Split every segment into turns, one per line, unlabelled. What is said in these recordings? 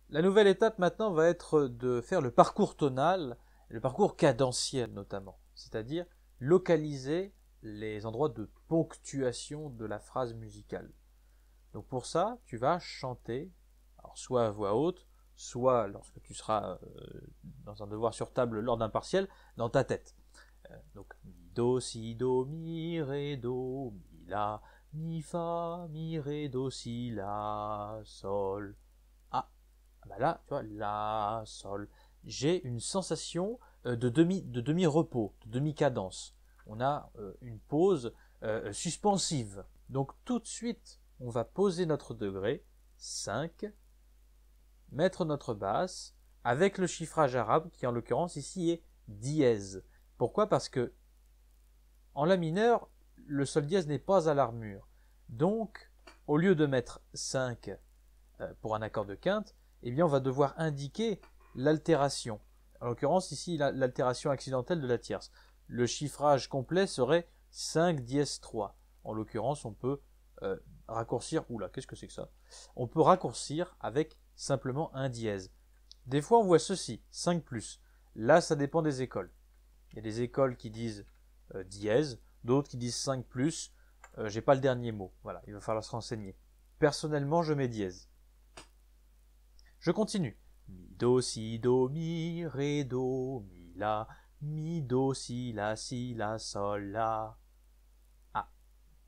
La nouvelle étape maintenant va être de faire le parcours tonal, le parcours cadentiel notamment, c'est-à-dire localiser les endroits de ponctuation de la phrase musicale. Donc pour ça, tu vas chanter, alors soit à voix haute, soit lorsque tu seras dans un devoir sur table lors d'un partiel, dans ta tête. Donc mi, do, si, do, mi, ré, do, mi, la, mi, fa, mi, ré, do, si, la, sol. Ah, bah là, tu vois, la, sol. J'ai une sensation de demi-repos, de demi-cadence. On a une pause suspensive. Donc tout de suite, on va poser notre degré, 5, mettre notre basse, avec le chiffrage arabe, qui en l'occurrence ici est dièse. Pourquoi? Parce que en la mineur, le sol dièse n'est pas à l'armure. Donc, au lieu de mettre 5 pour un accord de quinte, eh bien on va devoir indiquer l'altération. En l'occurrence, ici, l'altération accidentelle de la tierce. Le chiffrage complet serait 5 dièse 3. En l'occurrence, on peut raccourcir... Oula, qu'est-ce que c'est que ça? On peut raccourcir avec simplement un dièse. Des fois, on voit ceci, 5+. Là, ça dépend des écoles. Il y a des écoles qui disent dièse, d'autres qui disent 5+. J'ai pas le dernier mot. Voilà, il va falloir se renseigner. Personnellement, je mets dièse. Je continue. Mi, do, si, do, mi, ré, do, mi, do, si, la, sol, la. Ah,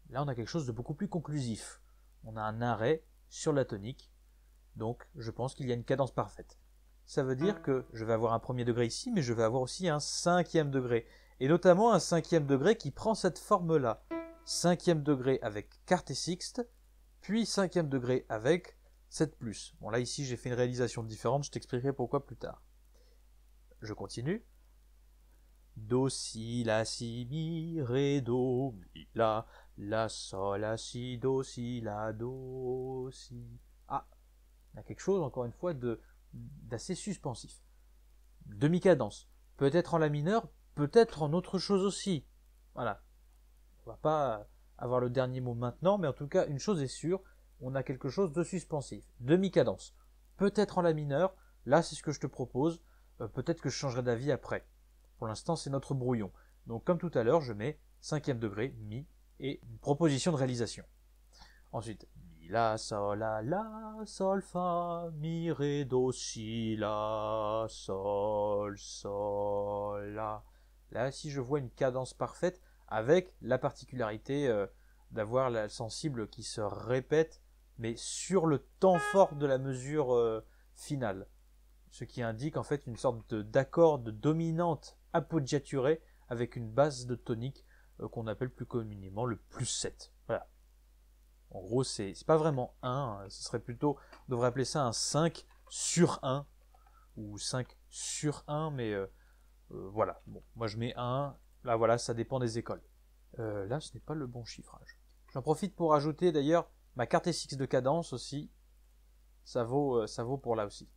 là on a quelque chose de beaucoup plus conclusif. On a un arrêt sur la tonique, donc je pense qu'il y a une cadence parfaite. Ça veut dire que je vais avoir un premier degré ici, mais je vais avoir aussi un cinquième degré. Et notamment un cinquième degré qui prend cette forme-là. Cinquième degré avec quarte et sixte, puis cinquième degré avec 7+. Bon là ici j'ai fait une réalisation différente, je t'expliquerai pourquoi plus tard. Je continue. Do, si, mi, ré, do, mi, la, sol, la, si, do, si. Ah, il y a quelque chose encore une fois d'assez suspensif. Demi-cadence. Peut-être en la mineure, peut-être en autre chose aussi. Voilà. On va pas avoir le dernier mot maintenant, mais en tout cas, une chose est sûre, on a quelque chose de suspensif. Demi-cadence. Peut-être en la mineure, là c'est ce que je te propose, peut-être que je changerai d'avis après. Pour l'instant, c'est notre brouillon. Donc comme tout à l'heure, je mets 5e degré, mi, et une proposition de réalisation. Ensuite, mi, la, sol, fa, mi, ré, do, si, la, sol, la. Là, si je vois une cadence parfaite, avec la particularité d'avoir la sensible qui se répète, mais sur le temps fort de la mesure finale. Ce qui indique en fait une sorte d'accord de dominante appoggiaturée avec une base de tonique qu'on appelle plus communément le +7. Voilà. En gros, c'est pas vraiment 1, ce serait plutôt, on devrait appeler ça un 5 sur 1, ou 5 sur 1, mais voilà. Bon, moi je mets 1, là voilà, ça dépend des écoles. Là, ce n'est pas le bon chiffrage. J'en profite pour ajouter d'ailleurs ma carte S6 de cadence aussi, ça vaut pour là aussi.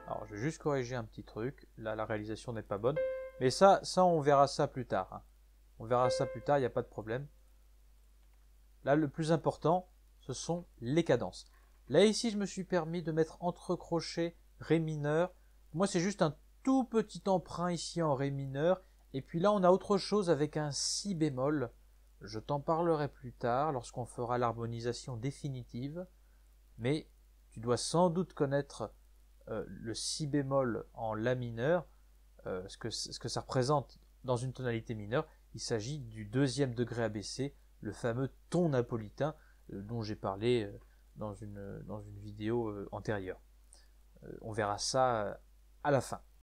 Alors, je vais juste corriger un petit truc, là la réalisation n'est pas bonne, mais ça on verra ça plus tard. Hein. On verra ça plus tard, il n'y a pas de problème. Là, le plus important, ce sont les cadences. Là, ici, je me suis permis de mettre entre crochets Ré mineur. Moi, c'est juste un tout petit emprunt ici en Ré mineur. Et puis là, on a autre chose avec un Si bémol. Je t'en parlerai plus tard, lorsqu'on fera l'harmonisation définitive. Mais tu dois sans doute connaître le Si bémol en La mineur, ce que ça représente dans une tonalité mineure. Il s'agit du 2e degré abaissé, le fameux ton napolitain dont j'ai parlé dans une vidéo antérieure. On verra ça à la fin.